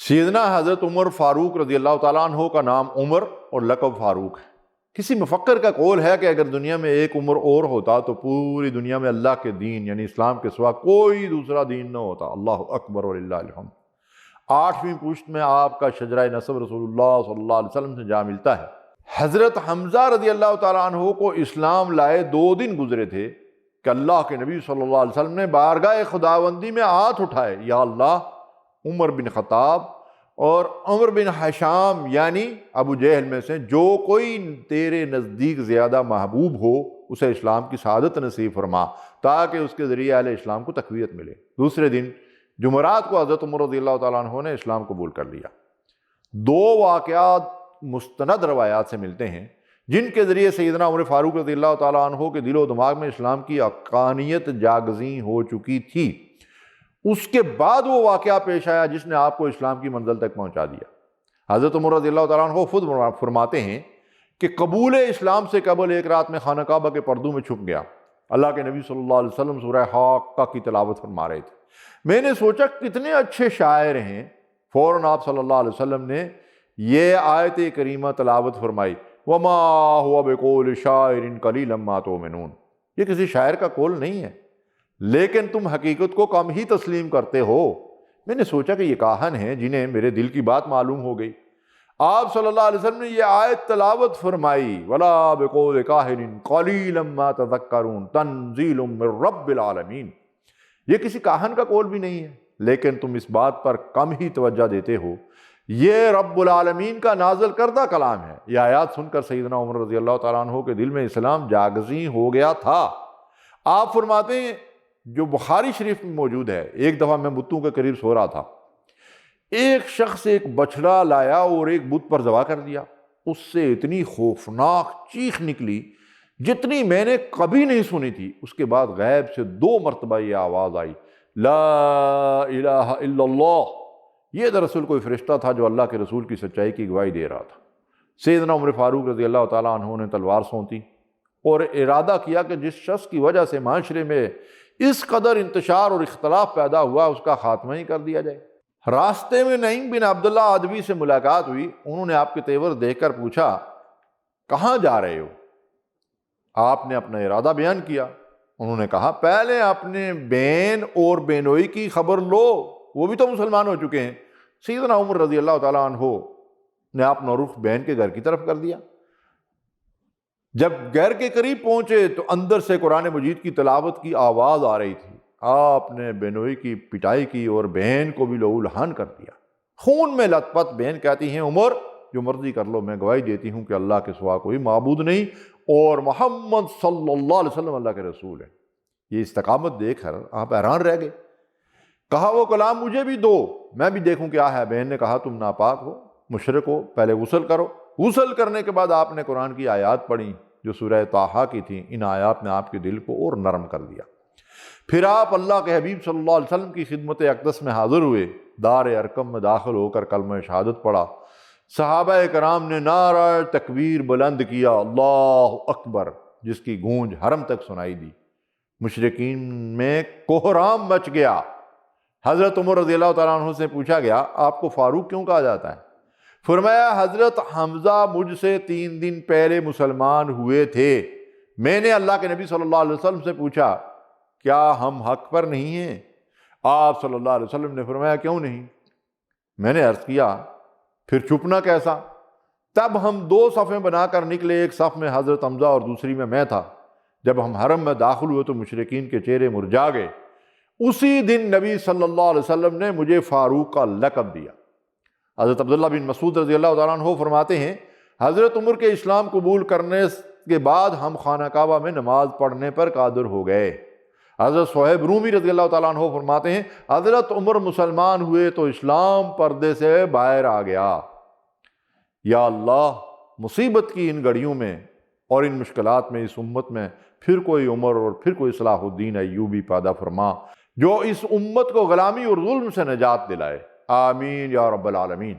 سیدنا حضرت عمر فاروق رضی اللہ تعالیٰ عنہ کا نام عمر اور لقب فاروق ہے۔ کسی مفکر کا قول ہے کہ اگر دنیا میں ایک عمر اور ہوتا تو پوری دنیا میں اللہ کے دین یعنی اسلام کے سوا کوئی دوسرا دین نہ ہوتا۔ اللہ اکبر وللہ الحمد۔ 8ویں پشت میں آپ کا شجرہ نسب رسول اللہ صلی اللہ علیہ وسلم سے جا ملتا ہے۔ حضرت حمزہ رضی اللہ تعالیٰ عنہ کو اسلام لائے 2 دن گزرے تھے کہ اللہ کے نبی صلی اللہ علیہ وسلم نے بارگاہ خداوندی میں ہاتھ اٹھائے، یا اللہ عمر بن خطاب اور عمر بن حشام یعنی ابو جہل میں سے جو کوئی تیرے نزدیک زیادہ محبوب ہو اسے اسلام کی سعادت نصیب فرما تاکہ اس کے ذریعے اہل اسلام کو تقویت ملے۔ دوسرے دن جمعرات کو حضرت عمر رضی اللہ تعالیٰ عنہ نے اسلام قبول کر لیا۔ 2 واقعات مستند روایات سے ملتے ہیں جن کے ذریعے سیدنا عمر فاروق رضی اللہ تعالیٰ عنہ کے دل و دماغ میں اسلام کی حقانیت جاگزیں ہو چکی تھی۔ اس کے بعد وہ واقعہ پیش آیا جس نے آپ کو اسلام کی منزل تک پہنچا دیا۔ حضرت عمر رضی اللہ تعالیٰ عنہ خود فرماتے ہیں کہ قبول اسلام سے قبل ایک رات میں خانہ کعبہ کے پردوں میں چھپ گیا۔ اللہ کے نبی صلی اللہ علیہ وسلم سورہ حاقہ کی تلاوت فرما رہے تھے۔ میں نے سوچا کتنے اچھے شاعر ہیں، فوراً آپ صلی اللہ علیہ وسلم نے یہ آیت کریمہ تلاوت فرمائی، وَمَا هُوَ بِقَوْلِ شَاعِرٍ قَلِيلًا مَا تُؤْمِنُونَ۔ یہ کسی شاعر کا قول نہیں ہے لیکن تم حقیقت کو کم ہی تسلیم کرتے ہو۔ میں نے سوچا کہ یہ کاہن ہیں جنہیں میرے دل کی بات معلوم ہو گئی۔ آپ صلی اللہ علیہ وسلم نے یہ آیت تلاوت فرمائی، وَلَا بِقَوْلِ كَاهِنٍ قَلِيلًا مَا تَذَكَّرُونَ تَنزِيلٌ مِّن رَّبِّ الْعَالَمِينَ۔ یہ کسی کاہن کا قول بھی نہیں ہے لیکن تم اس بات پر کم ہی توجہ دیتے ہو، یہ رب العالمین کا نازل کردہ کلام ہے۔ یہ آیات سن کر سیدنا عمر رضی اللہ تعالیٰ عنہ کے دل میں اسلام جاگزیں ہو گیا تھا۔ آپ فرماتے ہیں جو بخاری شریف میں موجود ہے، ایک دفعہ میں بتوں کے قریب سو رہا تھا، ایک شخص ایک بچڑا لایا اور ایک بت پر ذبح کر دیا۔ اس سے اتنی خوفناک چیخ نکلی جتنی میں نے کبھی نہیں سنی تھی۔ اس کے بعد غیب سے 2 مرتبہ یہ آواز آئی، لا الہ الا اللہ۔ یہ دراصل کوئی فرشتہ تھا جو اللہ کے رسول کی سچائی کی گواہی دے رہا تھا۔ سیدنا عمر فاروق رضی اللہ تعالیٰ عنہ نے تلوار سونتی اور ارادہ کیا کہ جس شخص کی وجہ سے معاشرے میں اس قدر انتشار اور اختلاف پیدا ہوا اس کا خاتمہ ہی کر دیا جائے۔ راستے میں نعیم بن عبداللہ عدوی سے ملاقات ہوئی۔ انہوں نے آپ کے تیور دیکھ کر پوچھا کہاں جا رہے ہو؟ آپ نے اپنا ارادہ بیان کیا۔ انہوں نے کہا پہلے اپنے بین اور بینوئی کی خبر لو، وہ بھی تو مسلمان ہو چکے ہیں۔ سیدنا عمر رضی اللہ تعالیٰ عنہ نے اپنا رخ بین کے گھر کی طرف کر دیا۔ جب گھر کے قریب پہنچے تو اندر سے قرآن مجید کی تلاوت کی آواز آ رہی تھی۔ آپ نے بینوئی کی پٹائی کی اور بہن کو بھی لہو لہان کر دیا۔ خون میں لت پت بہن کہتی ہیں عمر جو مرضی کر لو، میں گواہی دیتی ہوں کہ اللہ کے سوا کوئی معبود نہیں اور محمد صلی اللہ علیہ وسلم اللہ کے رسول ہے۔ یہ استقامت دیکھ کر آپ حیران رہ گئے۔ کہا وہ کلام مجھے بھی دو، میں بھی دیکھوں کیا ہے۔ بہن نے کہا تم ناپاک ہو، مشرک ہو، پہلے غسل کرو۔ غسل کرنے کے بعد آپ نے قرآن کی آیات پڑھی جو سورہ طٰہٰ کی تھیں۔ ان آیات نے آپ کے دل کو اور نرم کر دیا۔ پھر آپ اللہ کے حبیب صلی اللہ علیہ وسلم کی خدمت اقدس میں حاضر ہوئے، دار ارقم میں داخل ہو کر کلمہ شہادت پڑھا۔ صحابہ کرام نے نعرہ تکبیر بلند کیا، اللہ اکبر، جس کی گونج حرم تک سنائی دی۔ مشرکین میں کوہرام مچ گیا۔ حضرت عمر رضی اللہ تعالیٰ عنہ سے پوچھا گیا آپ کو فاروق کیوں کہا جاتا ہے؟ فرمایا حضرت حمزہ مجھ سے 3 دن پہلے مسلمان ہوئے تھے۔ میں نے اللہ کے نبی صلی اللہ علیہ وسلم سے پوچھا کیا ہم حق پر نہیں ہیں؟ آپ صلی اللہ علیہ وسلم نے فرمایا کیوں نہیں؟ میں نے عرض کیا پھر چھپنا کیسا؟ تب ہم 2 صفیں بنا کر نکلے، ایک صف میں حضرت حمزہ اور دوسری میں تھا۔ جب ہم حرم میں داخل ہوئے تو مشرکین کے چہرے مرجھا گئے۔ اسی دن نبی صلی اللہ علیہ وسلم نے مجھے فاروق کا لقب دیا۔ حضرت عبداللہ بن مسعود رضی اللہ تعالیٰ عنہ فرماتے ہیں حضرت عمر کے اسلام قبول کرنے کے بعد ہم خانہ کعبہ میں نماز پڑھنے پر قادر ہو گئے۔ حضرت صہیب رومی رضی اللہ تعالیٰ عنہ فرماتے ہیں حضرت عمر مسلمان ہوئے تو اسلام پردے سے باہر آ گیا۔ یا اللہ، مصیبت کی ان گھڑیوں میں اور ان مشکلات میں اس امت میں پھر کوئی عمر اور پھر کوئی صلاح الدین ایوبی پیدا فرما جو اس امت کو غلامی اور ظلم سے نجات دلائے۔ آمین یا رب العالمین۔